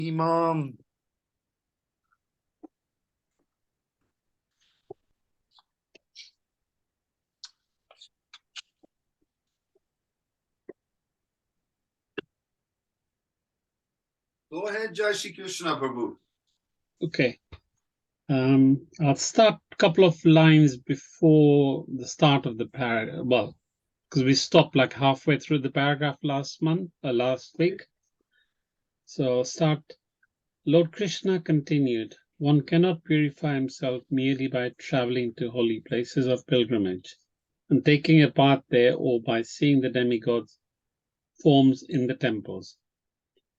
Imam. Go ahead, Jai Shri Krishna Prabhu. Okay. I'll start a couple of lines before the start of the paragraph. Well, because we stopped like halfway through the paragraph last week. So I'll start. Lord Krishna continued, one cannot purify himself merely by traveling to holy places of pilgrimage and taking a bath there or by seeing the demigods' forms in the temples.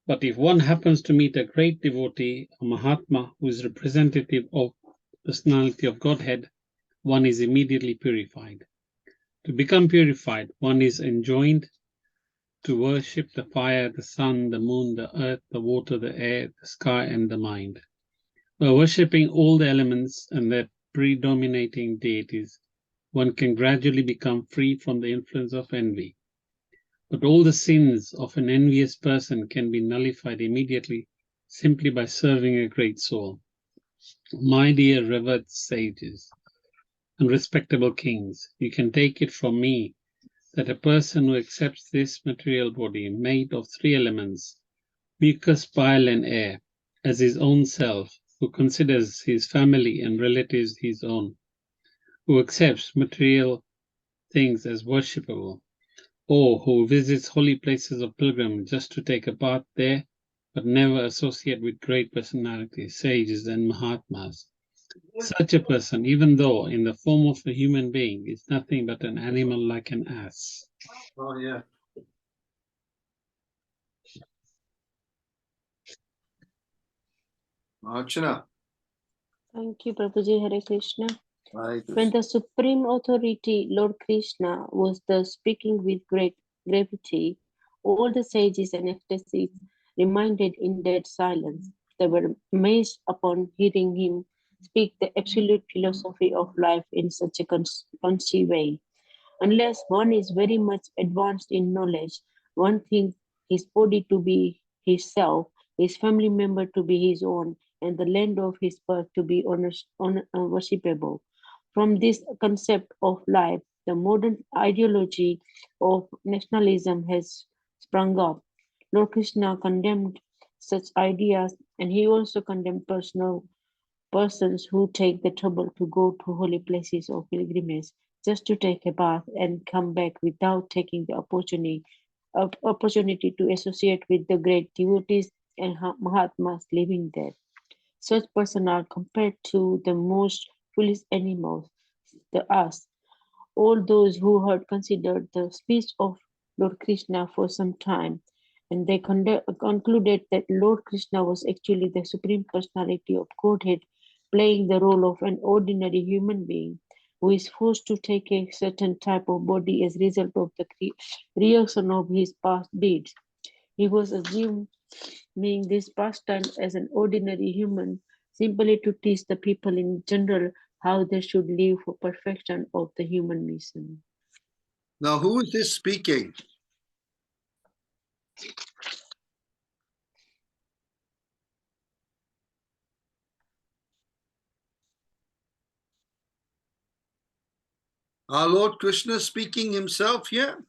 But if one happens to meet a great devotee, a Mahatma, who is representative of the personality of Godhead, one is immediately purified. To become purified, one is enjoined to worship the fire, the sun, the moon, the earth, the water, the air, the sky, and the mind. By worshipping all the elements and their predominating deities, one can gradually become free from the influence of envy. But all the sins of an envious person can be nullified immediately simply by serving a great soul. My dear revered sages and respectable kings, you can take it from me that a person who accepts this material body made of three elements, mucus, bile, and air, as his own self, who considers his family and relatives his own, who accepts material things as worshipable, or who visits holy places of pilgrimage just to take a bath there, but never associate with great personalities, sages, and Mahatmas. Such a person, even though in the form of a human being, is nothing but an animal like an ass. Oh, yeah. Archana. Thank you, Prabhuji. Hare Krishna. Right. When the Supreme Authority, Lord Krishna, was thus speaking with great gravity, all the sages and ecstasies remained in dead silence. They were amazed upon hearing him speak the absolute philosophy of life in such a concise way. Unless one is very much advanced in knowledge, one thinks his body to be his self, his family member to be his own, and the land of his birth to be worshipable. From this concept of life, the modern ideology of nationalism has sprung up. Lord Krishna condemned such ideas, and he also condemned persons who take the trouble to go to holy places of pilgrimage just to take a bath and come back without taking the opportunity to associate with the great devotees and Mahatmas living there. Such persons are compared to the most foolish animals, the ass. All those who had considered the speech of Lord Krishna for some time, and they concluded that Lord Krishna was actually the Supreme Personality of Godhead, playing the role of an ordinary human being who is forced to take a certain type of body as a result of the reaction of his past deeds. He was assuming this pastime as an ordinary human simply to teach the people in general how they should live for perfection of the human mission. Now, who is this speaking? Our Lord Krishna speaking himself here?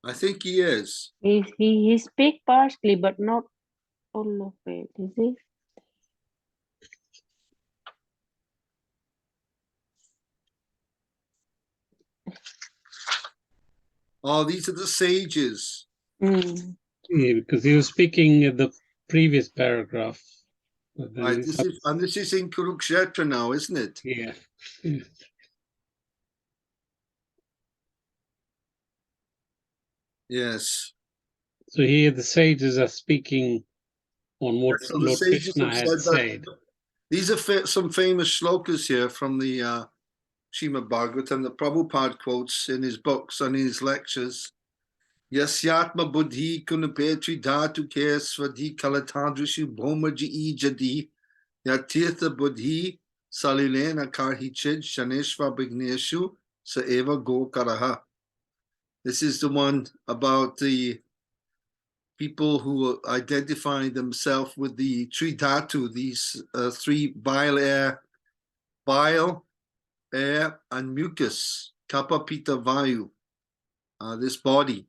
I think he is. He speak partially, but not all of it, is it? Oh, these are the sages. Mm. Yeah, because he was speaking in the previous paragraph. Right, this is in Kurukshetra now, isn't it? Yeah. Yes. So here the sages are speaking on what So the Lord sages Krishna have had said. These are some famous shlokas here from the Srimad Bhagavatam that Prabhupada quotes in his books and in his lectures. Yasyatma buddhi kunapetri dhatu ke svadhi kalatadrishu bhomaji jadi yatirtha buddhi salilena karhichid shaneshva bhigneshu saeva go karaha. This is the one about the people who identify themselves with the Tridhatu, these three bile, air, and mucus, kapha, pitta, vayu, this body.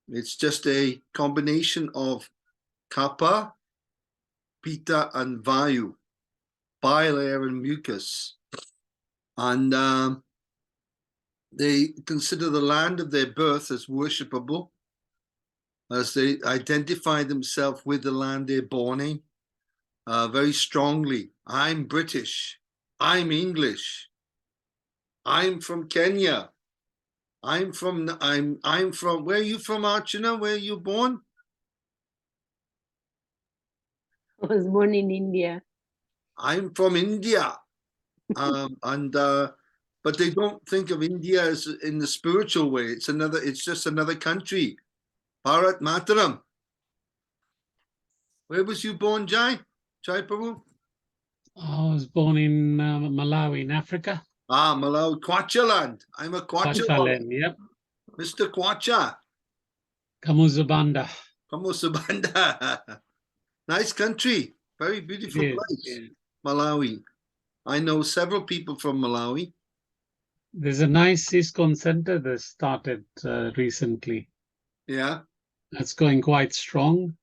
It's just a combination of kapha, pitta, and vayu, bile, air, and mucus. And they consider the land of their birth as worshipable, as they identify themselves with the land they're born in very strongly. I'm British. I'm English. I'm from Kenya. I'm from. Where are you from, Archana? Where are you born? I was born in India. I'm from India. But they don't think of India as in the spiritual way. It's just another country. Bharat Mataram. Where was you born, Jai? Jai Prabhu? I was born in Malawi, in Africa. Ah, Malawi, Kwacha land. I'm a Kwacha boy. Kwachaland, yep. Mr. Kwacha. Kamuzabanda. Kamusabanda. Nice country. Very beautiful It is, place. yeah. Malawi. I know several people from Malawi. There's a nice ISKCON center that started recently. Yeah. That's going quite strong.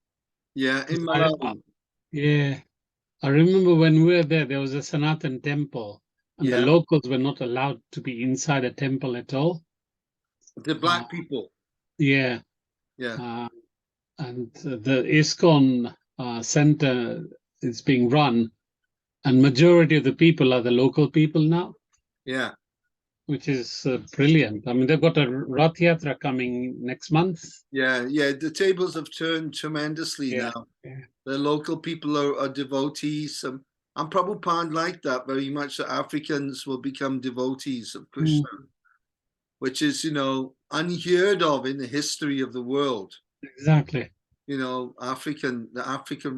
Yeah, in I- Malawi. Yeah. I remember when we were there was a Sanatan temple, and the Yeah. locals were not allowed to be inside a temple at all. The black people. Yeah. Yeah. And the ISKCON center is being run, and majority of the people are the local people now, Yeah. which is brilliant. I mean, they've got a Rath Yatra coming next month. Yeah. Yeah. The tables have turned tremendously Yeah. now. Yeah. The local people are devotees. And Prabhupada like that very much, that Africans will become devotees of Krishna, which is, unheard of in the history of the world. Exactly. The African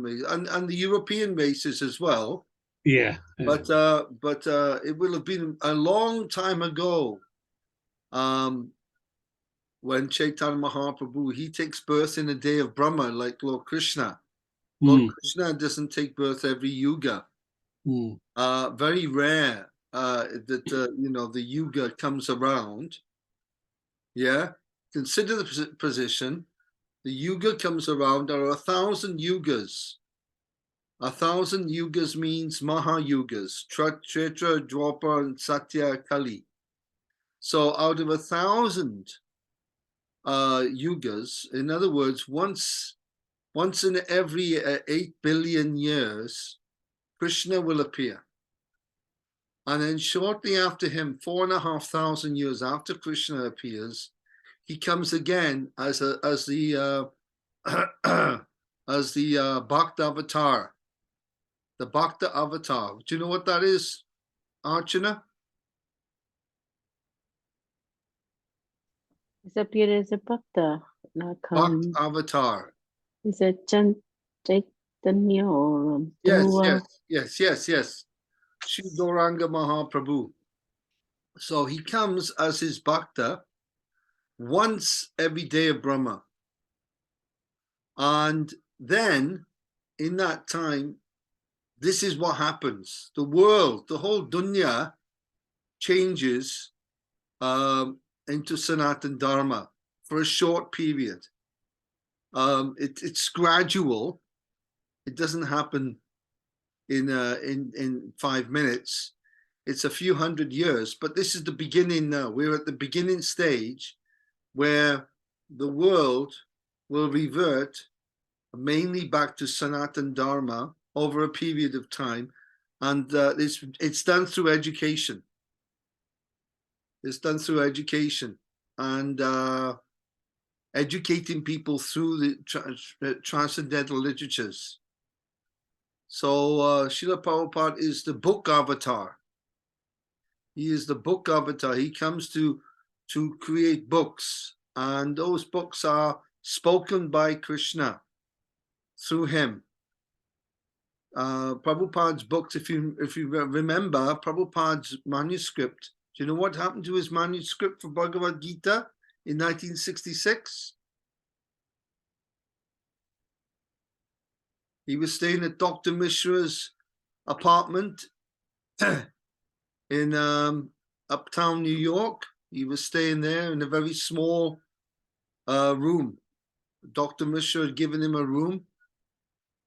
race and the European races as well. Yeah. But it will have been a long time ago when Chaitanya Mahaprabhu, he takes birth in a day of Brahma, like Lord Krishna. Lord Krishna doesn't take birth every yuga. Very rare that the yuga comes around. Yeah, consider the position. The yuga comes around. There are 1,000 yugas. 1,000 yugas means Mahayugas, Tretra, Dwapar, and Satya, Kali. So out of 1,000 yugas, in other words, once in every 8 billion years, Krishna will appear. And then shortly after him, 4,500 years after Krishna appears, he comes again as the Bhakta avatar. The Bhakta avatar. Do you know what that is, Archana? It's appear as a bhakta, like Bhakta avatar. is a Chaitanya or Yes, Dhruva. yes. Sri Gauranga Mahaprabhu. So he comes as his Bhakta once every day of Brahma. And then in that time, this is what happens. The world, the whole dunya changes into Sanatan Dharma for a short period. It's gradual. It doesn't happen in 5 minutes. It's a few hundred years, but this is the beginning now. We're at the beginning stage where the world will revert mainly back to Sanatan Dharma over a period of time, and it's done through education. It's done through education and educating people through the transcendental literatures. So Srila Prabhupada is the book avatar. He is the book avatar. He comes to create books, and those books are spoken by Krishna through him. Prabhupada's books, if you remember, Prabhupada's manuscript, do you know what happened to his manuscript for Bhagavad Gita in 1966? He was staying at Dr. Mishra's apartment in uptown New York. He was staying there in a very small room. Dr. Mishra had given him a room.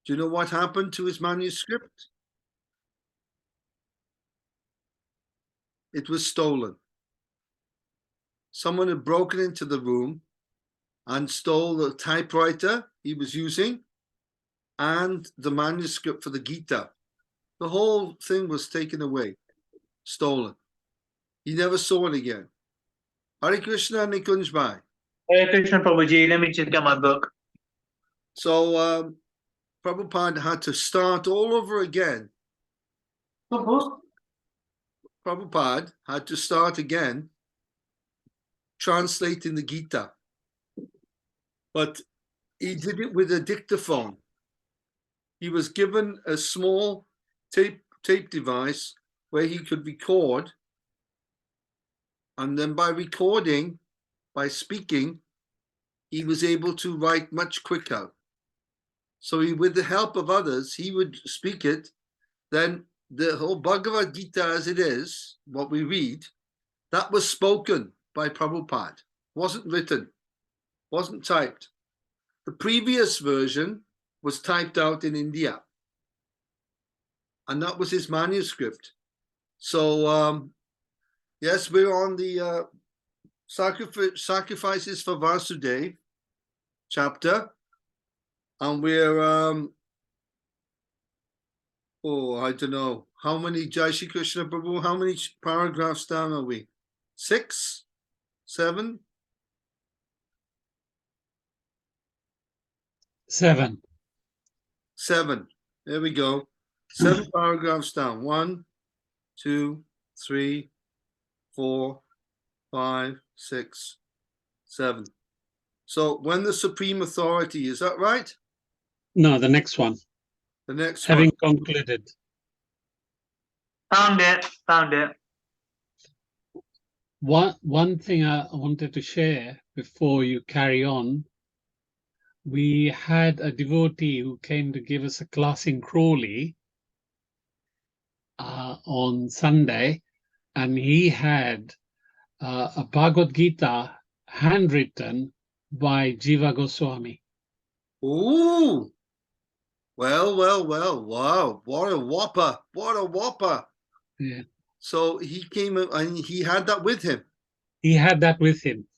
Do you know what happened to his manuscript? It was stolen. Someone had broken into the room and stole the typewriter he was using and the manuscript for the Gita. The whole thing was taken away, stolen. He never saw it again. Hare Krishna Nikunj Bhai. Hare Krishna Prabhuji, let me check out my book. So Prabhupada had to start all over again. Prabhupada had to start again translating the Gita. But he did it with a dictaphone. He was given a small tape device where he could record. And then by recording, by speaking, he was able to write much quicker. So with the help of others, he would speak it. Then the whole Bhagavad Gita as it is, what we read, that was spoken by Prabhupada. Wasn't written, wasn't typed. The previous version was typed out in India. And that was his manuscript. So, yes, we're on the sacrifices for Vasudev chapter. And we're, I don't know, how many, Jai Shri Krishna Prabhu, how many paragraphs down are we? 6? 7? 7. 7. There we go. 7 paragraphs down. 1, 2, 3, 4, 5, 6, 7. So when the supreme authority, is that right? No, the next one. The next Having one. concluded. Found it. One thing I wanted to share before you carry on, we had a devotee who came to give us a class in Crawley on Sunday, and he had a Bhagavad Gita handwritten by Jiva Goswami. Ooh. Well. Wow. What a whopper. Yeah. So he came and he had that with him. He had that with him.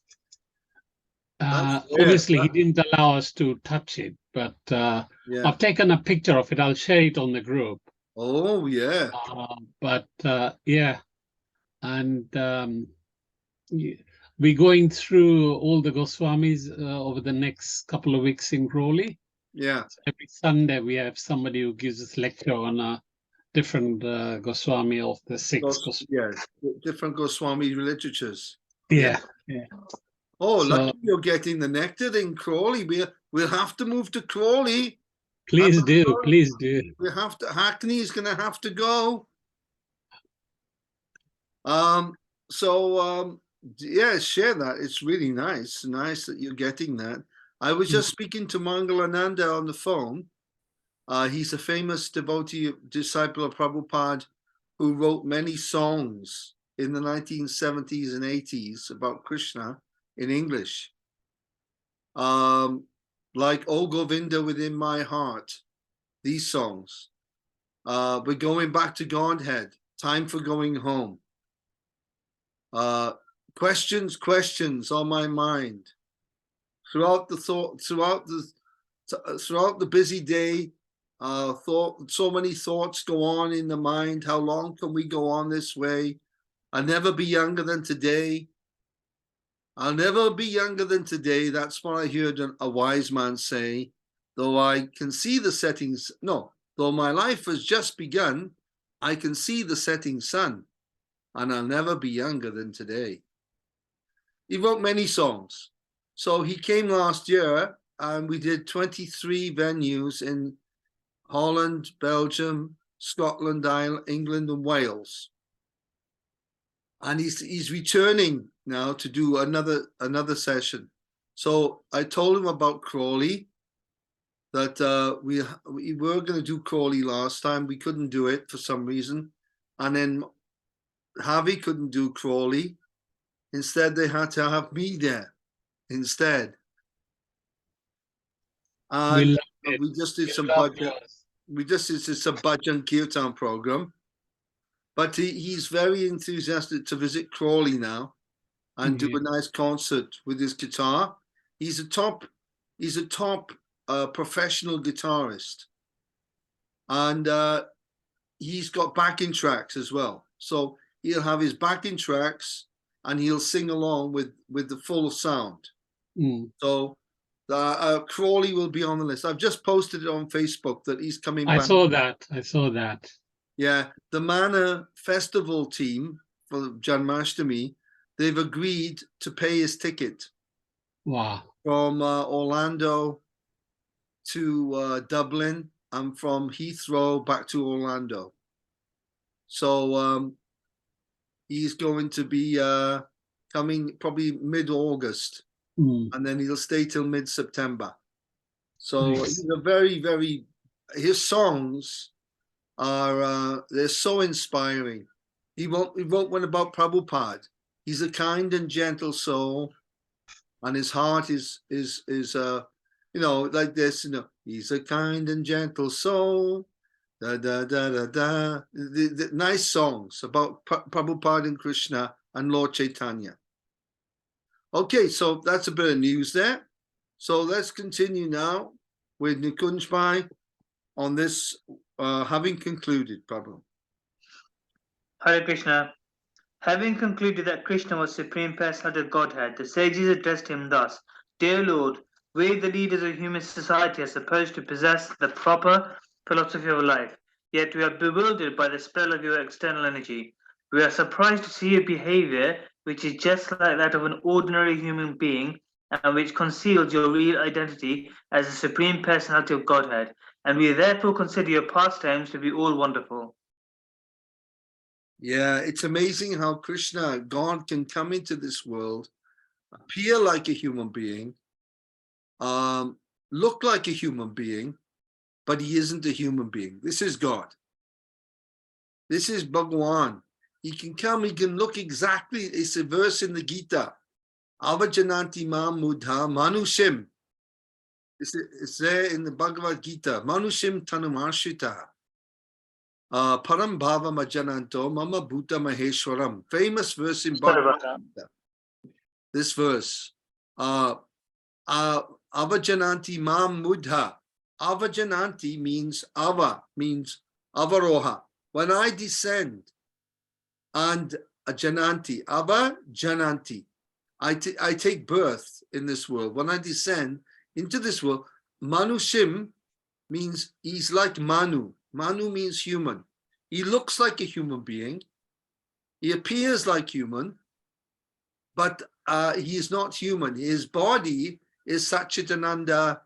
Obviously, he didn't allow us to touch it, but Yeah. I've taken a picture of it. I'll share it on the group. Oh, yeah. Yeah, and we're going through all the Goswamis over the next couple of weeks in Crawley. Yeah. So every Sunday we have somebody who gives us lecture on a different Goswami of the 6 Goswami. Yeah. Different Goswami literatures. Yeah. Oh, So- lucky you're getting the nectar in Crawley. We'll have to move to Crawley. Please do. We have to. Hackney is going to have to go. Yeah, share that. It's really nice. Nice that you're getting that. I was just speaking to Mangalananda on the phone. He's a famous devotee, disciple of Prabhupada, who wrote many songs in the 1970s and 80s about Krishna in English. Like O Govinda Within My Heart, these songs. We're going back to Godhead, Time for Going Home. Questions on my mind. Throughout the busy day, so many thoughts go on in the mind. How long can we go on this way? I'll never be younger than today. I'll never be younger than today. That's what I heard a wise man say. Though I can see the settings, though my life has just begun, I can see the setting sun, and I'll never be younger than today. He wrote many songs. So he came last year, and we did 23 venues in Holland, Belgium, Scotland, Ireland, England, and Wales. And he's returning now to do another session. So I told him about Crawley. that we were going to do Crawley last time. We couldn't do it for some reason. And then Harvey couldn't do Crawley. Instead, they had to have me there instead. And we just did some budget. We just did some Bhajan Kirtan program. But he's very enthusiastic to visit Crawley now and do a nice concert with his guitar. He's a top professional guitarist, and he's got backing tracks as well. So he'll have his backing tracks, and he'll sing along with the full sound. So Crawley will be on the list. I've just posted it on Facebook that he's coming back. I saw that. Yeah, the Mana Festival team for Janmashtami, they've agreed to pay his ticket. Wow. From Orlando to Dublin and from Heathrow back to Orlando. So he's going to be coming probably mid-August, and then he'll stay till mid-September. So he's a very, his songs are they're so inspiring. He wrote one about Prabhupada. He's a kind and gentle soul, and his heart is you know, like this, you know, he's a kind and gentle soul. Da da da da da. The nice songs about Prabhupada and Krishna and Lord Chaitanya. Okay, so that's a bit of news there. So let's continue now with Nikunj Bhai on this. Having concluded, Prabhu. Hare Krishna. Having concluded that Krishna was Supreme Personality of Godhead, the sages addressed him thus: Dear Lord, we, the leaders of human society, are supposed to possess the proper philosophy of life, yet we are bewildered by the spell of your external energy. We are surprised to see your behavior, which is just like that of an ordinary human being, and which conceals your real identity as the Supreme Personality of Godhead, and we therefore consider your pastimes to be all wonderful. Yeah, it's amazing how Krishna, God, can come into this world, appear like a human being, look like a human being, but he isn't a human being. This is God. This is Bhagawan. He can come, he can look exactly, it's a verse in the Gita. Avajananti ma mudha manushim. It's there in the Bhagavad Gita. Manushim tanumarshita. Param bhava majananto mama bhuta maheshwaram. Famous verse in Bhagavad Gita. This verse. Avajananti ma mudha. Avajananti means ava, means avaroha. When I descend, and jananti, ava jananti. I take birth in this world. When I descend into this world, manushim means he's like Manu. Manu means human. He looks like a human being. He appears like human, but he is not human. His body is Satchitananda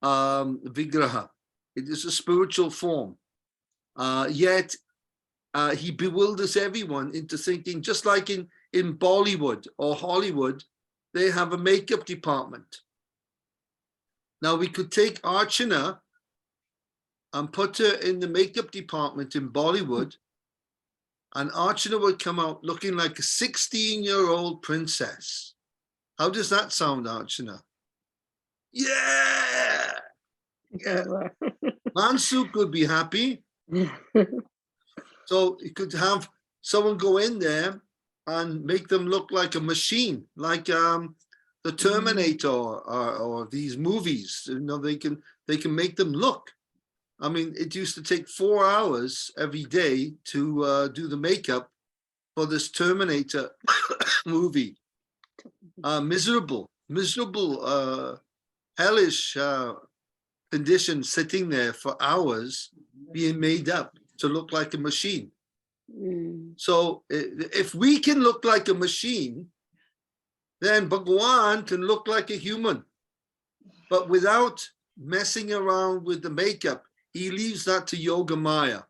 Vigraha. It is a spiritual form. Yet he bewilders everyone into thinking, just like in Bollywood or Hollywood, they have a makeup department. Now we could take Archana and put her in the makeup department in Bollywood, and Archana would come out looking like a 16-year-old princess. How does that sound, Archana? Yeah! Yeah. Mansu could be happy. So you could have someone go in there and make them look like a machine, like the Terminator or these movies. You know, they can make them look. I mean, it used to take 4 hours every day to do the makeup for this Terminator movie. Miserable, hellish condition, sitting there for hours being made up to look like a machine. So if we can look like a machine, then Bhagawan can look like a human, but without messing around with the makeup. He leaves that to Yoga Maya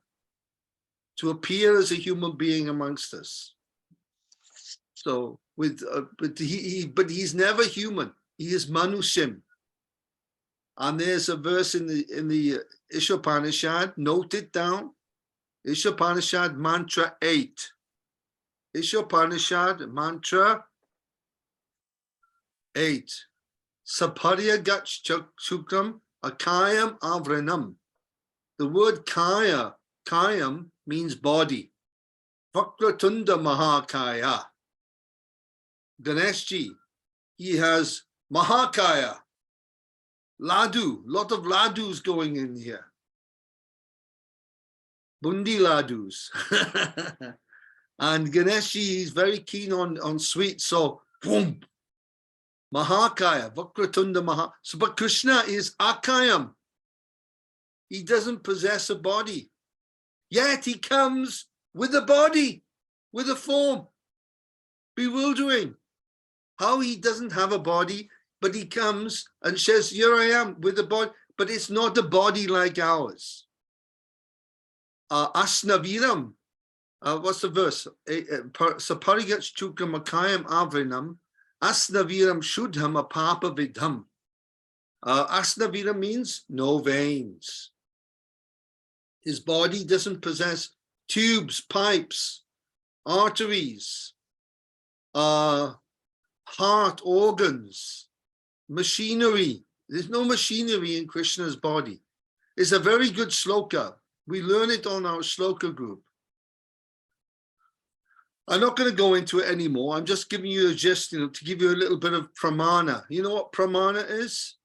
to appear as a human being amongst us. So but he's never human. He is Manushim. And there's a verse in the Ishopanishad, note it down. Ishopanishad mantra 8. Ishopanishad mantra 8. Saparya gach chukram akayam avranam. The word kaya, kayam means body. Vakratunda mahakaya. Ganeshji, he has mahakaya. Ladu, lot of ladus going in here. Bundi ladus. And Ganeshji is very keen on sweets, so boom. Mahakaya, Vakratunda Maha. So, but Krishna is Akayam. He doesn't possess a body. Yet he comes with a body, with a form. Bewildering. How he doesn't have a body, but he comes and says, here I am with a body, but it's not a body like ours. Asnaviram. What's the verse? Saparigach chukamakayam avrinam. Asnaviram shudham apapa vidham. Asnavira means no veins. His body doesn't possess tubes, pipes, arteries, heart organs, machinery. There's no machinery in Krishna's body. It's a very good shloka. We learn it on our shloka group. I'm not going to go into it anymore. I'm just giving you a gist, to give you a little bit of pramana. You know what pramana is?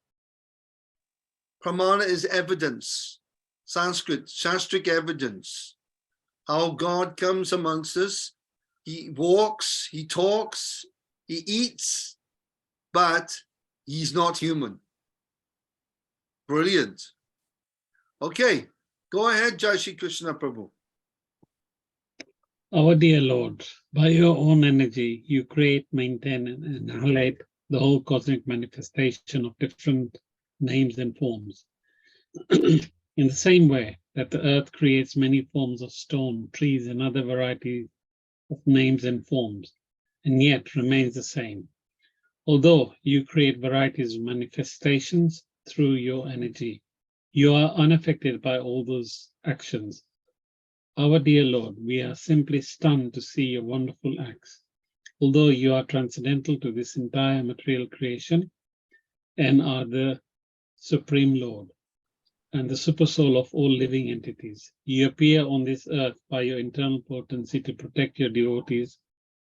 Pramana is evidence. Sanskrit, shastric evidence. How God comes amongst us. He walks, he talks, he eats, but he's not human. Brilliant. Okay, go ahead, Jai Shri Krishna Prabhu. Our dear Lord, by your own energy, you create, maintain, and highlight the whole cosmic manifestation of different names and forms. In the same way that the earth creates many forms of stone, trees, and other varieties of names and forms, and yet remains the same. Although you create varieties of manifestations through your energy, you are unaffected by all those actions. Our dear Lord, we are simply stunned to see your wonderful acts. Although you are transcendental to this entire material creation and are the Supreme Lord and the super soul of all living entities, you appear on this earth by your internal potency to protect your devotees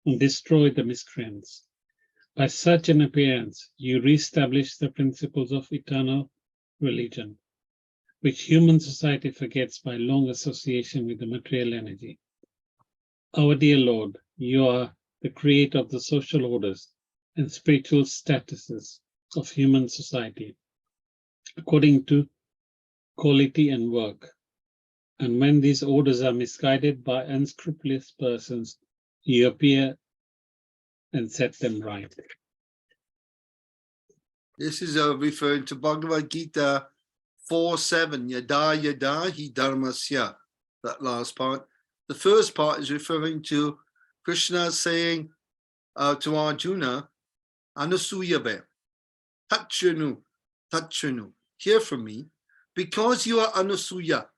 and destroy the miscreants. By such an appearance, you re-establish the principles of eternal religion, which human society forgets by long association with the material energy. Our dear Lord, you are the creator of the social orders and spiritual statuses of human society, according to quality and work. And when these orders are misguided by unscrupulous persons, you appear and set them right. This is referring to Bhagavad Gita 4:7, yada yada hi dharmasya, that last part. The first part is referring to Krishna saying to Arjuna, Anasuyabe, Tachanu, hear from me, because you are Anasuya.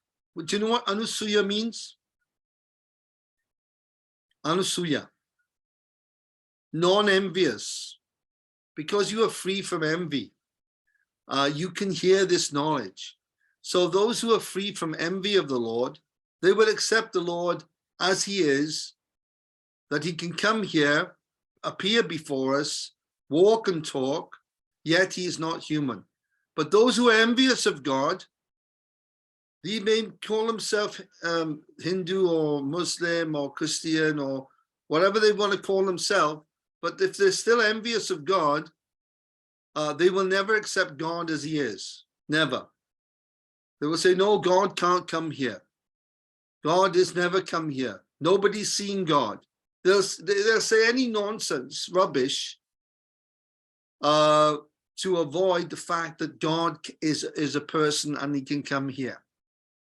Do you know what Anasuya means? Anasuya, non-envious, because you are free from envy. You can hear this knowledge. So those who are free from envy of the Lord, they will accept the Lord as he is, that he can come here, appear before us, walk and talk, yet he is not human. But those who are envious of God, they may call themselves Hindu or Muslim or Christian or whatever they want to call themselves, but if they're still envious of God, they will never accept God as he is. Never. They will say, no, God can't come here. God has never come here. Nobody's seen God. They'll say any nonsense, rubbish, to avoid the fact that God is a person and he can come here.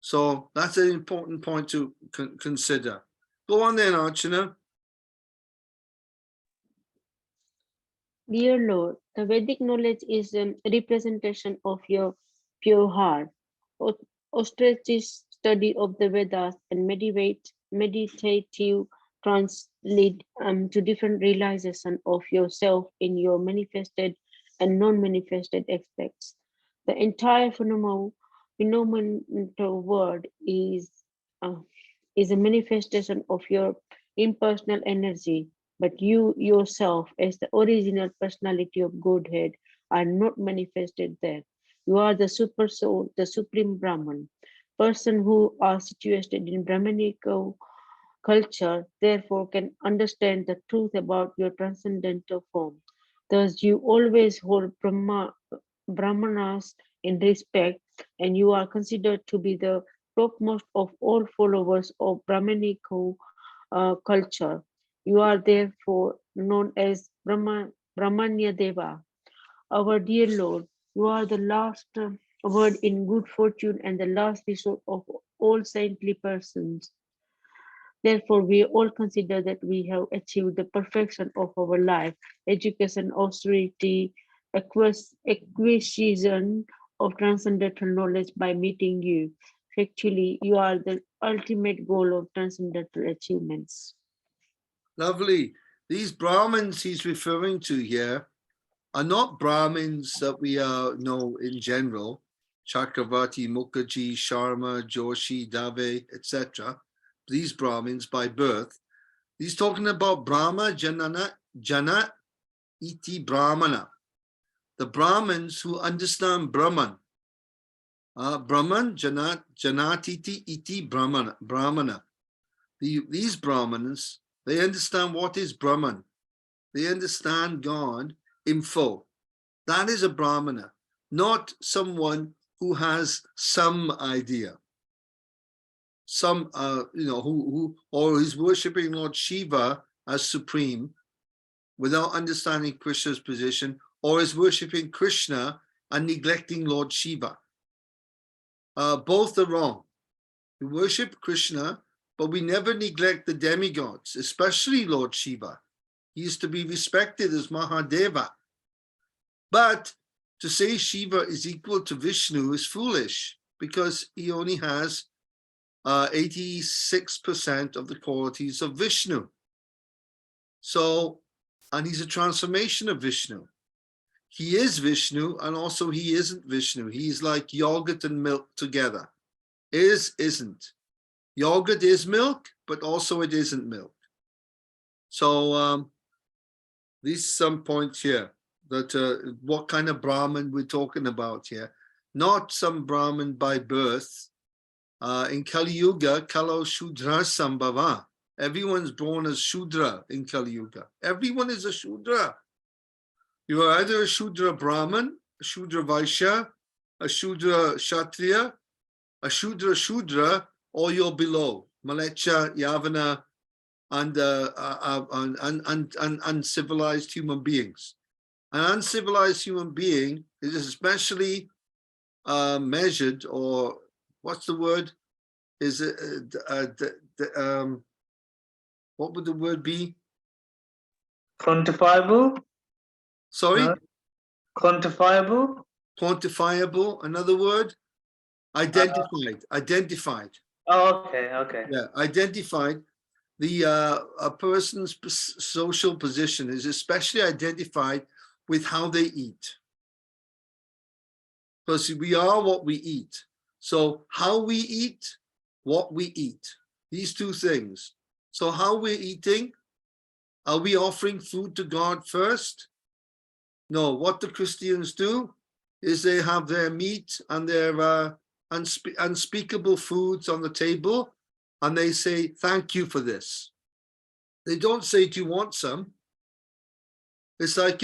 So that's an important point to consider. Go on then, Archana. Dear Lord, the Vedic knowledge is a representation of your pure heart. Ostrich study of the Vedas and meditative translate to different realization of yourself in your manifested and non-manifested aspects. The entire phenomenal world uh, is a manifestation of your impersonal energy, but you yourself, as the original personality of Godhead, are not manifested there. You are the super soul, the supreme Brahman. Person who are situated in Brahmanical culture, therefore, can understand the truth about your transcendental form. Thus, you always hold Brahmanas in respect, and you are considered to be the topmost of all followers of Brahmanical culture. You are therefore known as Brahmanya Deva. Our dear Lord, you are the last word in good fortune and the last resort of all saintly persons. Therefore, we all consider that we have achieved the perfection of our life, education, austerity, acquisition of transcendental knowledge by meeting you. Actually, you are the ultimate goal of transcendental achievements. Lovely. These Brahmins he's referring to here are not Brahmins that we know in general, Chakravarti, Mukherjee, Sharma, Joshi, Dave, etc. These Brahmins by birth. He's talking about Brahma Jana Iti Brahmana. The Brahmins who understand Brahman. Brahman Janatiti Iti Brahmana. These Brahmins, they understand what is Brahman. They understand God in full. That is a Brahmana, not someone who has some idea. Some, who or is worshipping Lord Shiva as supreme without understanding Krishna's position, or is worshipping Krishna and neglecting Lord Shiva. Both are wrong. We worship Krishna, but we never neglect the demigods, especially Lord Shiva. He is to be respected as Mahadeva. But to say Shiva is equal to Vishnu is foolish, because he only has 86% of the qualities of Vishnu. So, and he's a transformation of Vishnu. He is Vishnu, and also he isn't Vishnu. He's like yogurt and milk together. Is, isn't. Yogurt is milk, but also it isn't milk. So these some points here that what kind of Brahman we're talking about here. Not some Brahman by birth. In Kali Yuga, Kalo Shudra Sambhava. Everyone's born as Shudra in Kali Yuga. Everyone is a Shudra. You are either a Shudra Brahman, a Shudra Vaishya, a Shudra Kshatriya, a Shudra, or you're below. Malecha, Yavana, and uncivilized human beings. An uncivilized human being is especially measured, or what's the word? Is it what would the word be? Quantifiable? Sorry? Quantifiable? Quantifiable, another word? Identified. Oh, okay. Yeah, identified. A person's social position is especially identified with how they eat. Because we are what we eat. So how we eat, what we eat. These two things. So how we're eating, are we offering food to God first? No, what the Christians do is they have their meat and their unspeakable foods on the table, and they say, thank you for this. They don't say, do you want some? It's like,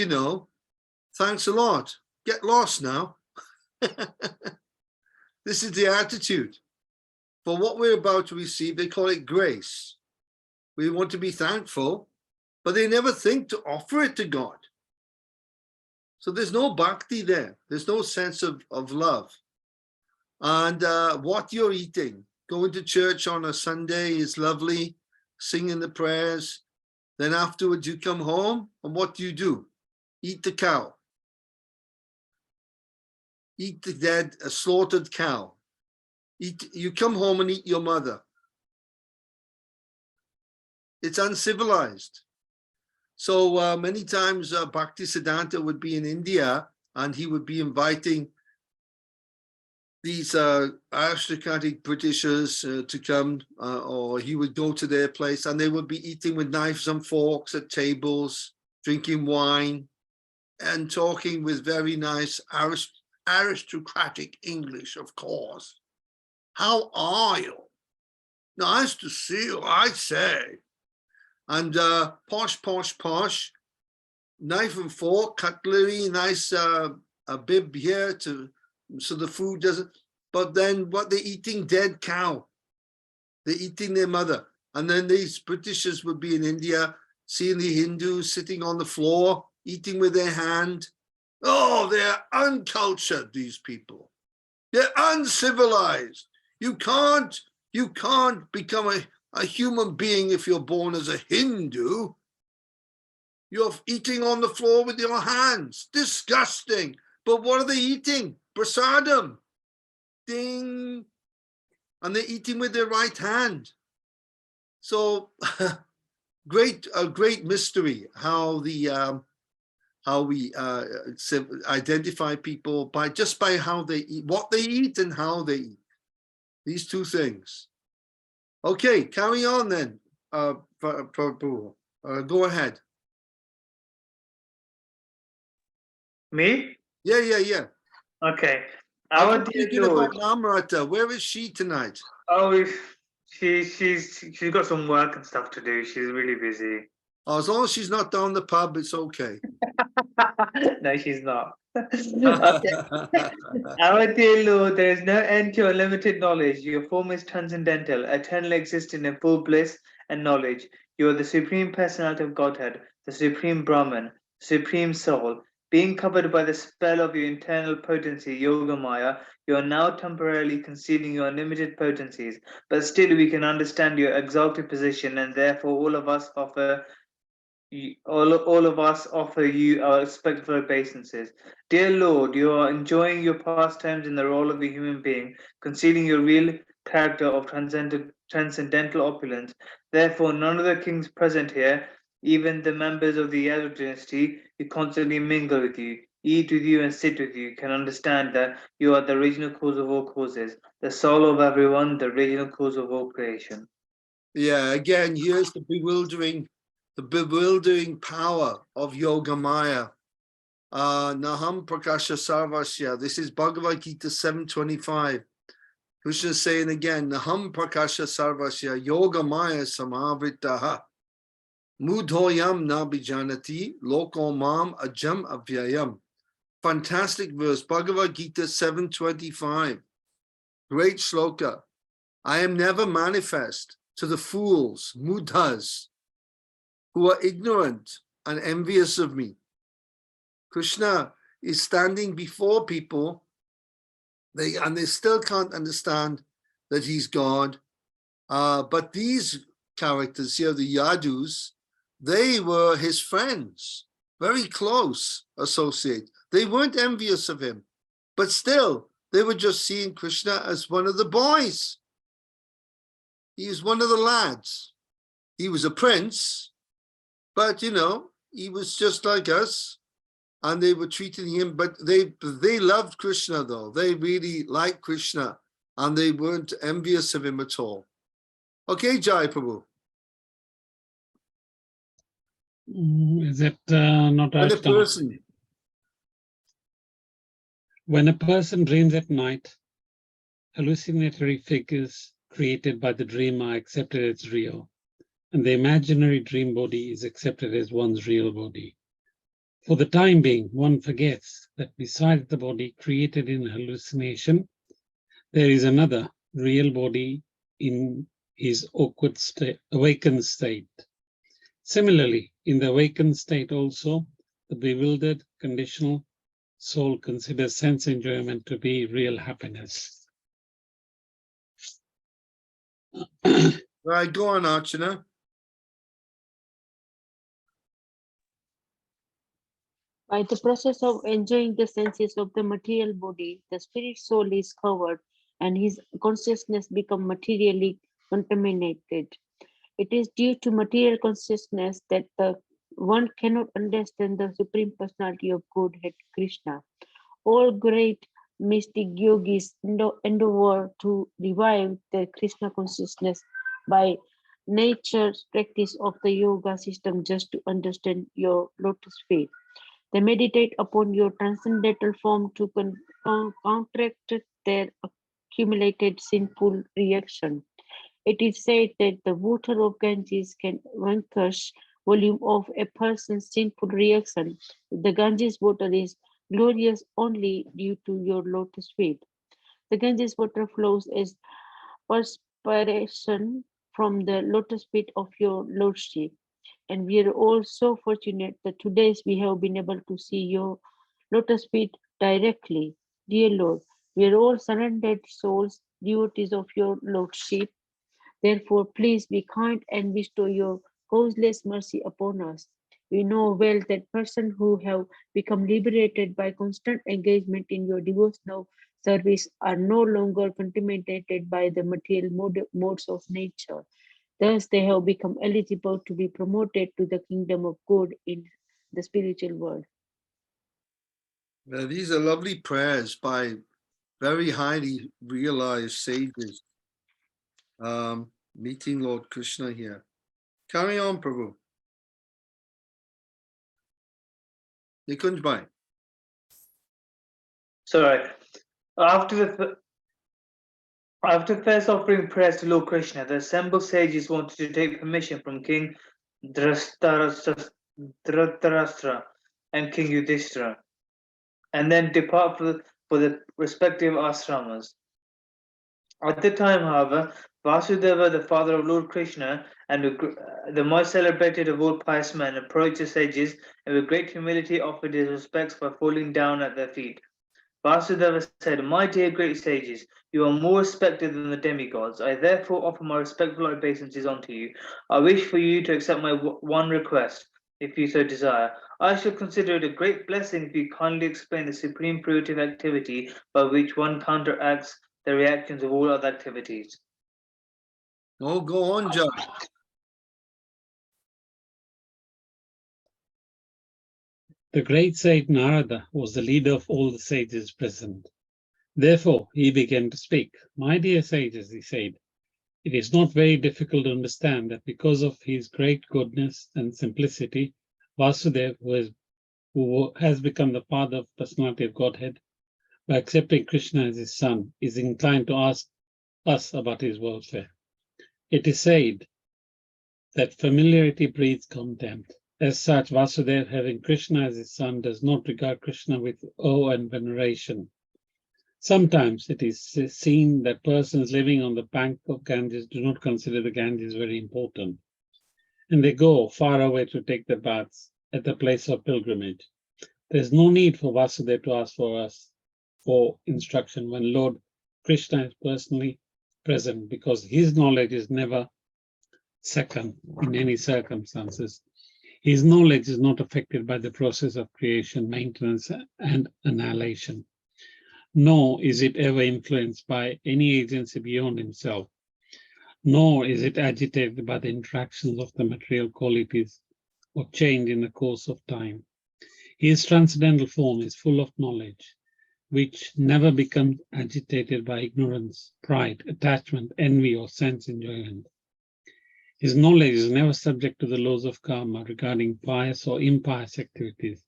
thanks a lot. Get lost now. This is the attitude. For what we're about to receive, they call it grace. We want to be thankful, but they never think to offer it to God. So there's no bhakti there. There's no sense of love. And what you're eating, going to church on a Sunday is lovely, singing the prayers. Then afterwards you come home, and what do? Eat the cow. Eat the dead, a slaughtered cow. You come home and eat your mother. It's uncivilized. So many times Bhaktisiddhanta would be in India and he would be inviting these aristocratic Britishers to come, or he would go to their place and they would be eating with knives and forks at tables, drinking wine and talking with very nice aristocratic English, of course. How are you? Nice to see you, I say. And posh, knife and fork, cutlery, nice a bib here so the food doesn't, but then what they're eating, dead cow. They're eating their mother. And then these Britishers would be in India, seeing the Hindus sitting on the floor, eating with their hand. Oh, they're uncultured, these people. They're uncivilized. You can't become a human being if you're born as a Hindu. You're eating on the floor with your hands. Disgusting. But what are they eating? Prasadam. Ding. And they're eating with their right hand. So a great mystery how we identify people by how they eat, what they eat and how they eat. These two things. Okay, carry on then, Prabhu. Go ahead. Me? Yeah. Okay. I Our was dear thinking Lord. about Namrata. Where is she tonight? Oh, she's got some work and stuff to do. She's really busy. Oh, as long as she's not down the pub, it's okay. No, she's not. Okay. Our dear Lord, there is no end to your limited knowledge. Your form is transcendental, eternally existing in full bliss and knowledge. You are the Supreme Personality of Godhead, the Supreme Brahman, Supreme Soul. Being covered by the spell of your internal potency, Yogamaya, you are now temporarily concealing your unlimited potencies, but still we can understand your exalted position, and therefore all of us offer you our respectful obeisances. Dear Lord, you are enjoying your pastimes in the role of a human being, concealing your real character of transcendental opulence. Therefore, none of the kings present here, even the members of the Yadu dynasty, who constantly mingle with you, eat with you and sit with you, can understand that you are the original cause of all causes, the soul of everyone, the original cause of all creation. Yeah, again, here's the bewildering power of Yogamaya. Naham Prakasha Sarvasya. This is Bhagavad Gita 7:25. Krishna is saying again, Naham Prakasha Sarvasya Yogamaya Samavritaha. Mudhoyam Nabijanati Loko Mam Ajam Avyayam. Fantastic verse, Bhagavad Gita 7:25. Great shloka. I am never manifest to the fools, mudhas, who are ignorant and envious of me. Krishna is standing before people, they still can't understand that he's God. But these characters here, the Yadus, they were his friends, very close associates. They weren't envious of him, but still, they were just seeing Krishna as one of the boys. He was one of the lads. He was a prince, but he was just like us, and they were treating him, but they loved Krishna though. They really liked Krishna, and they weren't envious of him at all. Okay, Jai Prabhu. Is it not When a right now? person, When a person dreams at night, hallucinatory figures created by the dream are accepted as real, and the imaginary dream body is accepted as one's real body. For the time being, one forgets that besides the body created in hallucination, there is another real body in his awakened state. Similarly, in the awakened state also, the bewildered, conditional soul considers sense enjoyment to be real happiness. right, go on, Archana. By the process of enjoying the senses of the material body, the spirit soul is covered and his consciousness become materially contaminated. It is due to material consciousness that the one cannot understand the Supreme Personality of Godhead, Krishna. All great mystic yogis endeavor to revive the Krishna consciousness by nature's practice of the yoga system just to understand your lotus feet. They meditate upon your transcendental form to counteract their accumulated sinful reaction. It is said that the water of Ganges can vanquish volume of a person's sinful reaction. The Ganges water is glorious only due to your lotus feet. The Ganges water flows as perspiration from the lotus feet of your lordship. And we are all so fortunate that today we have been able to see your lotus feet directly. Dear Lord, we are all surrendered souls, devotees of your lordship. Therefore, please be kind and bestow your causeless mercy upon us. We know well that persons who have become liberated by constant engagement in your devotional service are no longer contaminated by the material modes of nature. Thus, they have become eligible to be promoted to the kingdom of God in the spiritual world. Now, these are lovely prayers by very highly realized sages meeting Lord Krishna here. Carry on, Prabhu. Nikunj Bhai. Sorry. After first offering prayers to Lord Krishna, the assembled sages wanted to take permission from King Dhritarashtra and King Yudhishthira, and then depart for the respective ashramas. At the time, however, Vasudeva, the father of Lord Krishna, and the most celebrated of all pious men, approached the sages and with great humility offered his respects by falling down at their feet. Vasudeva said, "My dear great sages, you are more respected than the demigods. I therefore offer my respectful obeisances unto you. I wish for you to accept my one request, if you so desire. I shall consider it a great blessing if you kindly explain the supreme fruitive activity by which one counteracts the reactions of all other activities." Oh, go on, Judge. The great sage Narada was the leader of all the sages present. Therefore, he began to speak. My dear sages, he said, it is not very difficult to understand that because of his great goodness and simplicity, Vasudeva, who has become the father of personality of Godhead, by accepting Krishna as his son, is inclined to ask us about his welfare. It is said that familiarity breeds contempt. As such, Vasudeva, having Krishna as his son, does not regard Krishna with awe and veneration. Sometimes it is seen that persons living on the bank of Ganges do not consider the Ganges very important, and they go far away to take their baths at the place of pilgrimage. There is no need for Vasudeva to ask for us for instruction when Lord Krishna is personally present, because his knowledge is never second in any circumstances. His knowledge is not affected by the process of creation, maintenance, and annihilation, nor is it ever influenced by any agency beyond himself, nor is it agitated by the interactions of the material qualities or change in the course of time. His transcendental form is full of knowledge, which never becomes agitated by ignorance, pride, attachment, envy, or sense enjoyment. His knowledge is never subject to the laws of karma regarding pious or impious activities,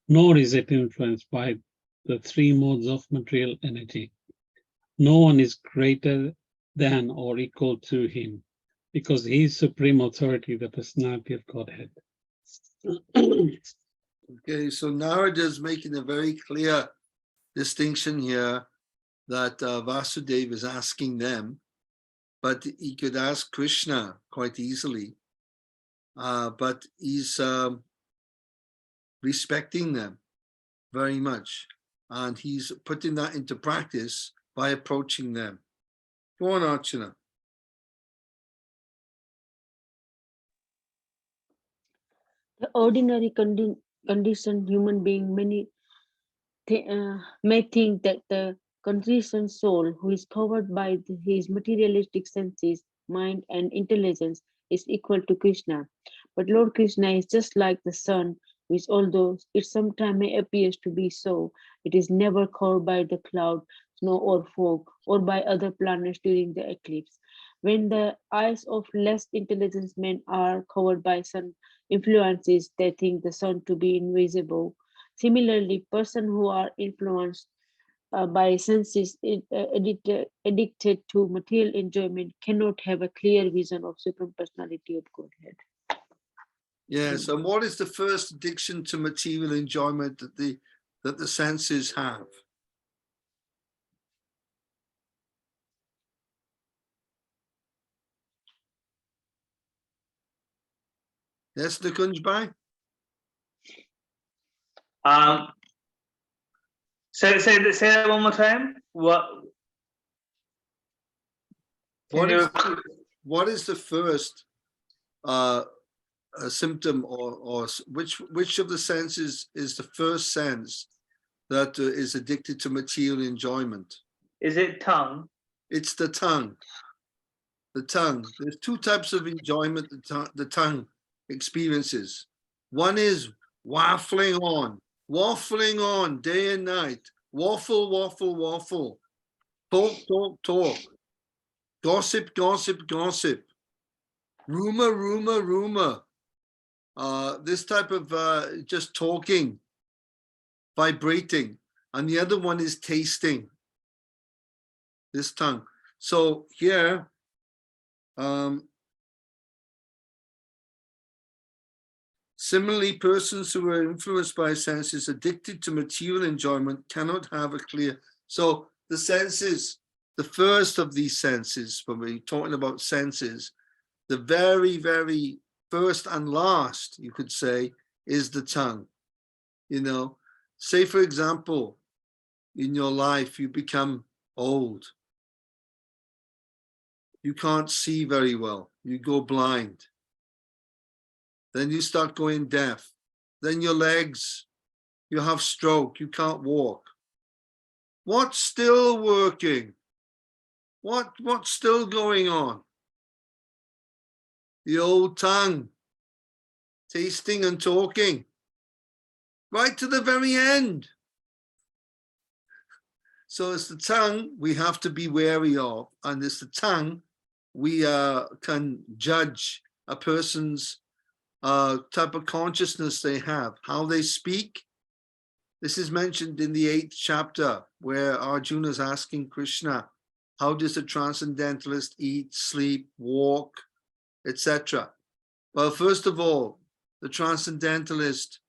nor is it influenced by the three modes of material energy. No one is greater than or equal to him, because he is supreme authority, the personality of Godhead. Okay, so Narada is making a very clear distinction here that Vasudeva is asking them, but he could ask Krishna quite easily, but he's respecting them very much, and he's putting that into practice by approaching them. Go on, Archana. The ordinary conditioned human being may think that the conditioned soul, who is covered by his materialistic senses, mind, and intelligence, is equal to Krishna. But Lord Krishna is just like the sun, which, although it sometimes may appear to be so, it is never covered by the cloud, snow, or fog, or by other planets during the eclipse. When the eyes of less intelligent men are covered by sun influences, they think the sun to be invisible. Similarly, persons who are influenced by senses addicted to material enjoyment cannot have a clear vision of Supreme Personality of Godhead. Yes, and what is the first addiction to material enjoyment that the senses have? Yes, Nikunj Say that one more time. What is the first symptom, or which of the senses is the first sense that is addicted to material enjoyment? Is it tongue? It's the tongue. The tongue. There's two types of enjoyment the tongue experiences. One is waffling on day and night. Waffle, waffle, waffle. Talk, talk, talk. Gossip, gossip, gossip. Rumor, rumor, rumor. This type of just talking, vibrating. And the other one is tasting. This tongue. So here, similarly, persons who are influenced by senses, addicted to material enjoyment, cannot have a clear. So the senses, the first of these senses, when we're talking about senses, the very, very first and last, you could say, is the tongue. You know, say, for example, in your life, you become old. You can't see very well. You go blind. Then you start going deaf. Then your legs, you have stroke. You can't walk. What's still working? What's still going on? The old tongue, tasting and talking, right to the very end. So it's the tongue we have to be wary of, and it's the tongue we can judge a person's type of consciousness they have, how they speak. This is mentioned in the 8th chapter, where Arjuna is asking Krishna, how does a transcendentalist eat, sleep, walk, etc.? Well, first of all, the transcendentalist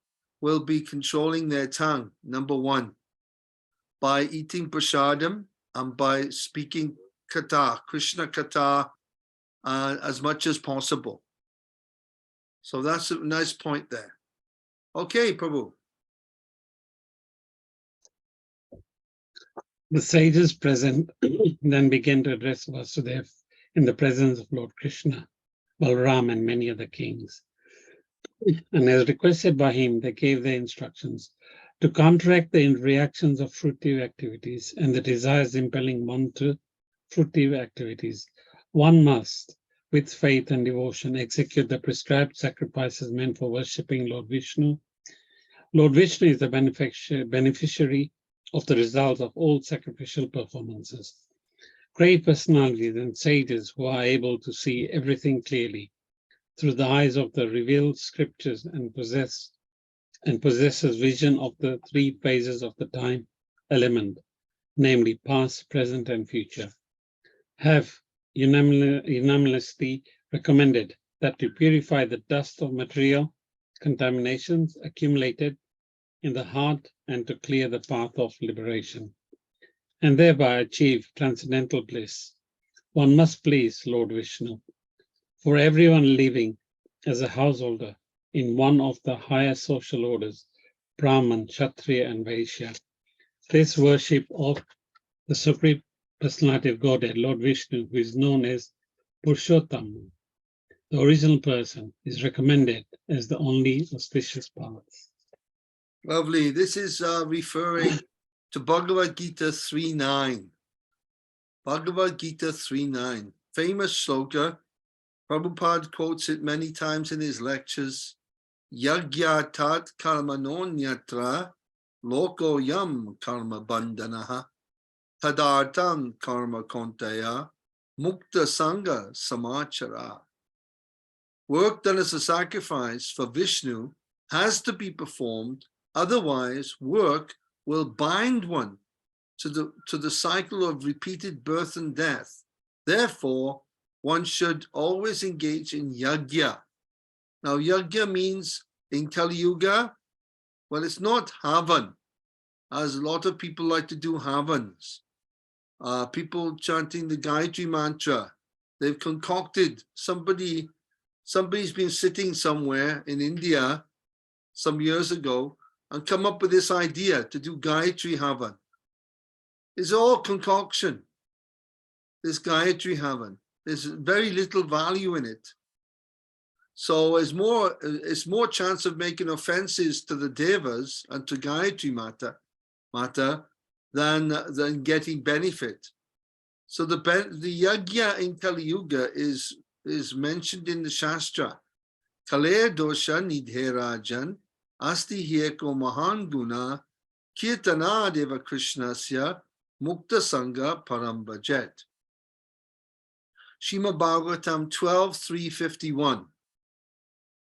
will be controlling their tongue, number one, by eating prasadam and by speaking katha, Krishna katha, as much as possible. So that's a nice point there. Okay, Prabhu. The sages present then began to address Vasudev in the presence of Lord Krishna, Balram, and many other kings. And as requested by him, they gave their instructions to counteract the reactions of fruitive activities and the desires impelling one to fruitive activities. One must, with faith and devotion, execute the prescribed sacrifices meant for worshipping Lord Vishnu. Lord Vishnu is the beneficiary of the results of all sacrificial performances. Great personalities and sages who are able to see everything clearly through the eyes of the revealed scriptures and possesses vision of the three phases of the time element, namely past, present, and future, have unanimously recommended that to purify the dust of material contaminations accumulated in the heart and to clear the path of liberation, and thereby achieve transcendental bliss, one must please Lord Vishnu. For everyone living as a householder in one of the higher social orders, Brahman, Kshatriya, and Vaishya, this worship of the Supreme Personality of Godhead, Lord Vishnu, who is known as Purushottam, the original person, is recommended as the only auspicious path. Lovely. This is referring to Bhagavad Gita 3.9. Bhagavad Gita 3.9. Famous shloka. Prabhupada quotes it many times in his lectures. Yagya tat karmanonyatra loko yam karma bandhanaha tadartam karma kontaya mukta sangha samachara. Work done as a sacrifice for Vishnu has to be performed, otherwise work will bind one to the cycle of repeated birth and death. Therefore, one should always engage in yagya. Now, yagya means in Kali Yuga, well, it's not havan, as a lot of people like to do havans. People chanting the Gayatri mantra, they've concocted, somebody's been sitting somewhere in India some years ago and come up with this idea to do Gayatri havan. It's all concoction, this Gayatri havan. There's very little value in it. So it's more chance of making offenses to the devas and to Gayatri Mata than getting benefit. So the yagya in Kali Yuga is mentioned in the Shastra. Kale dosha nidherajan asti heko mahan guna kirtana deva krishnasya mukta sangha parambajet. Srimad Bhagavatam 12.351.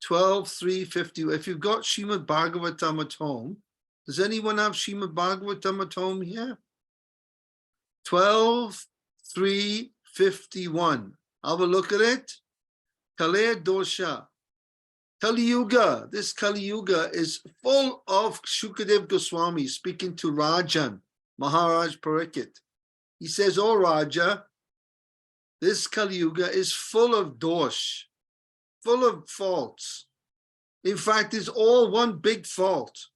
12.350. If you've got Srimad Bhagavatam at home, does anyone have Srimad Bhagavatam at home here? 12.351. Have a look at it. Kale dosha. Kali Yuga. This Kali Yuga is full of Shukadev Goswami speaking to Rajan, Maharaj Pariksit. He says, "Oh Raja, this Kali Yuga is full of dosh, full of faults. In fact, it's all one big fault.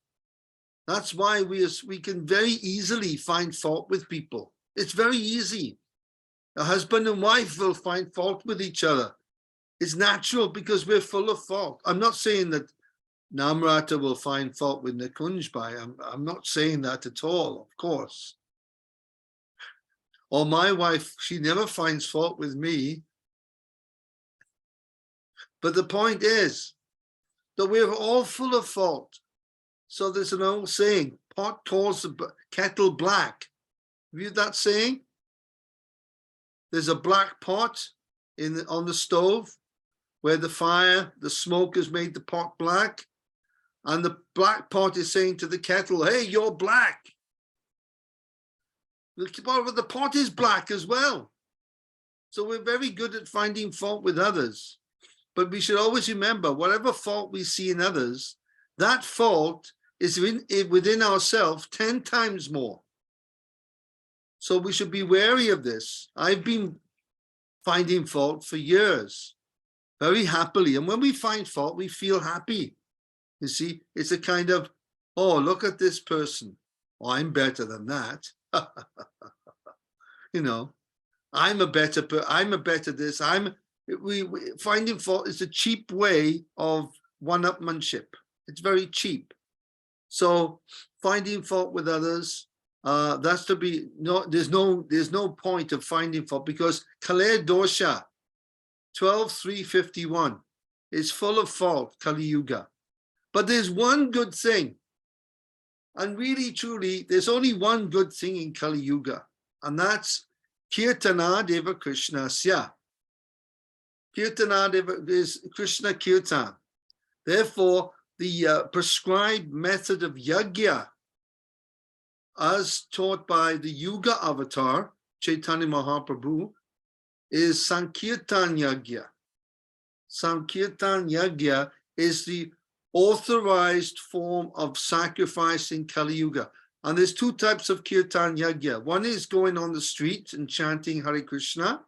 That's why we can very easily find fault with people. It's very easy. A husband and wife will find fault with each other. It's natural because we're full of fault. I'm not saying that Namrata will find fault with Nikunjbai. I'm not saying that at all, of course. Or my wife, she never finds fault with me. But the point is that we're all full of fault. So there's an old saying, pot calls the kettle black. Have you heard that saying? There's a black pot on the stove where the smoke has made the pot black. And the black pot is saying to the kettle, hey, you're black. The pot is black as well. So we're very good at finding fault with others. But we should always remember, whatever fault we see in others, that fault is within ourselves 10 times more. So we should be wary of this. I've been finding fault for years, very happily. And when we find fault, we feel happy. You see, it's a kind of, oh, look at this person. Oh, I'm better than that. You know, I'm a better this. Finding fault is a cheap way of one-upmanship. It's very cheap. So finding fault with others, that's to be there's no point of finding fault, because Kale dosha 12.351 is full of fault, Kali Yuga. But there's one good thing. And really, truly, there's only one good thing in Kali Yuga, and that's Kirtana Deva Krishnasya. Kirtana Deva is Krishna Kirtan. Therefore, the prescribed method of yagya, as taught by the Yuga avatar, Chaitanya Mahaprabhu, is Sankirtan Yagya. Sankirtan Yagya is the authorized form of sacrifice in Kali Yuga. And there's two types of Kirtan Yagya. One is going on the street and chanting Hare Krishna.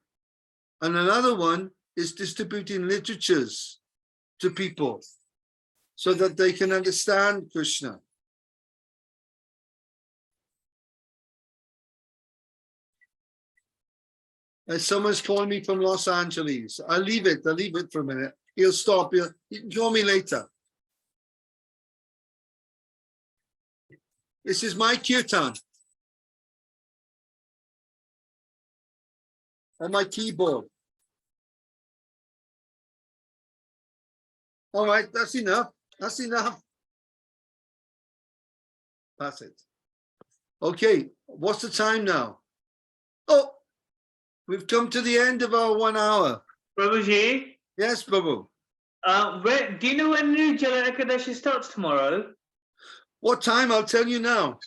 And another one is distributing literatures to people so that they can understand Krishna. And someone's calling me from Los Angeles. I'll leave it for a minute. He'll stop. You can call me later. This is my kirtan on my keyboard. All right, that's enough. That's enough. That's it. Okay, what's the time now? Oh, we've come to the end of our 1 hour. Prabhuji, Yes, Babu. do you know when New Jala Ekadashi starts tomorrow? What time? I'll tell you now.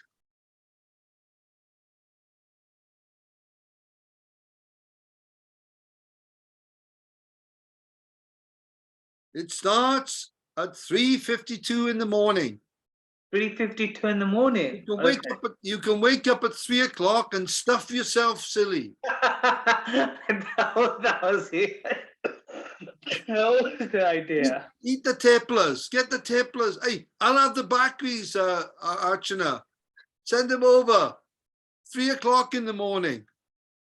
It starts at 3:52 in the morning. 3:52 in the morning. You can wake up at 3 o'clock and stuff yourself silly. that was it. That was the idea. Eat the teplas. Get the teplas. Hey, I'll have the bakris, Archana. Send them over. 3 o'clock in the morning.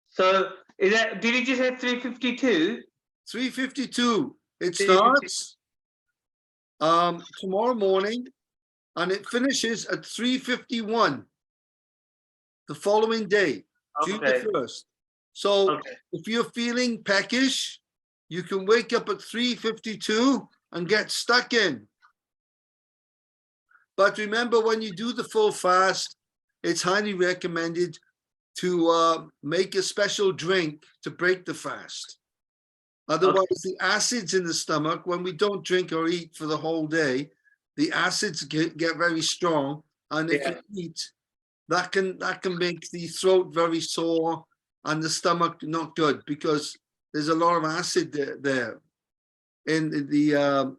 So is that? Did you just say 3:52? 3:52. It starts tomorrow morning, and it finishes at 3:51 the following day, June the 1st. So if you're feeling peckish, you can wake up at 3:52 and get stuck in. But remember, when you do the full fast, it's highly recommended to make a special drink to break the fast. Otherwise, the acids in the stomach, when we don't drink or eat for the whole day, the acids get very strong, and if you eat, that can make the throat very sore and the stomach not good, because there's a lot of acid there in the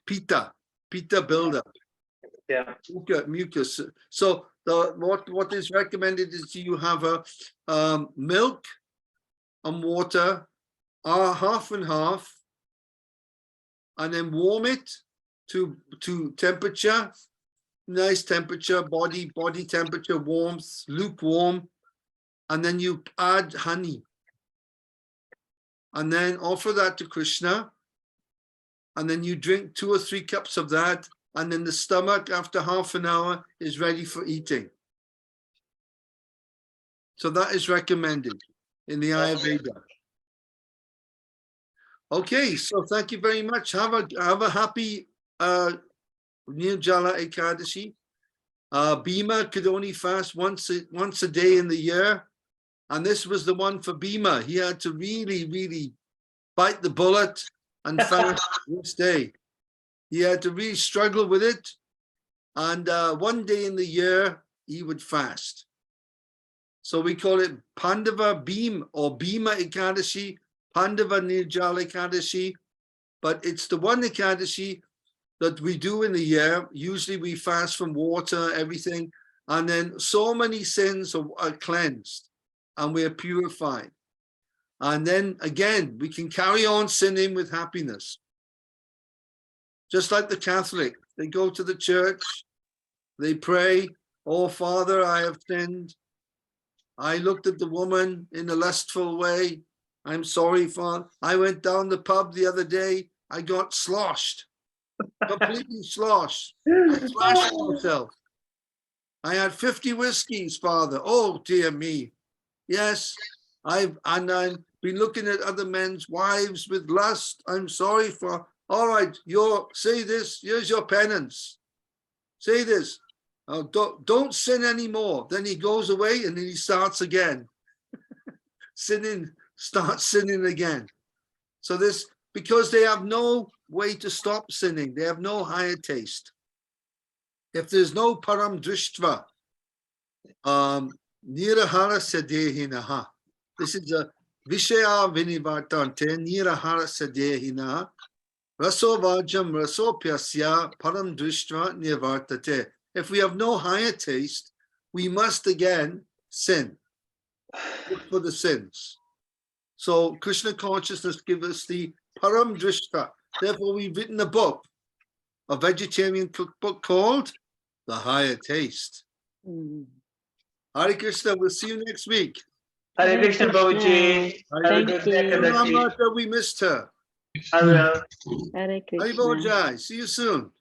pitta buildup. Yeah. Mucus. So what is recommended is you have a milk and water, half and half, and then warm it to temperature, nice temperature, body temperature, warmth, lukewarm, and then you add honey, and then offer that to Krishna, and then you drink 2 or 3 cups of that, and then the stomach after half an hour is ready for eating. So that is recommended in the Ayurveda. Okay, so thank you very much. Have a happy Nirjala Ekadashi. Bhima could only fast once a day in the year, and this was the one for Bhima. He had to really bite the bullet and fast this day. He had to really struggle with it, and 1 day in the year he would fast. So we call it Pandava Bhim or Bhima Ekadashi, Pandava Nirjala Ekadashi, but it's the one Ekadashi that we do in the year. Usually we fast from water, everything, and then so many sins are cleansed and we are purified. And then again, we can carry on sinning with happiness. Just like the Catholic, they go to the church, they pray, "Oh Father, I have sinned. I looked at the woman in a lustful way. I'm sorry, Father. I went down the pub the other day. I got sloshed, completely sloshed. I slashed myself. I had 50 whiskeys, Father. Oh, dear me. Yes, I've been looking at other men's wives with lust. I'm sorry, for. All right, say this. Here's your penance. Say this. Oh, don't sin anymore." Then he goes away and then he starts again. Starts sinning again. So this, because they have no way to stop sinning, they have no higher taste. If there's no param drishtva, nirahara sadehinaha. This is a vishaya vinivartante nirahara sadehinaha. Raso vajam raso pyasya param drishtva nivartate. If we have no higher taste, we must again sin. Look for the sins. So Krishna consciousness gives us the param drishta. Therefore, we've written a book, a vegetarian cookbook called The Higher Taste. Hare Krishna, we'll see you next week. Hare Krishna, Babuji. Thank you. We missed her. I will. Hare Hare Krishna. Bojai. See you soon.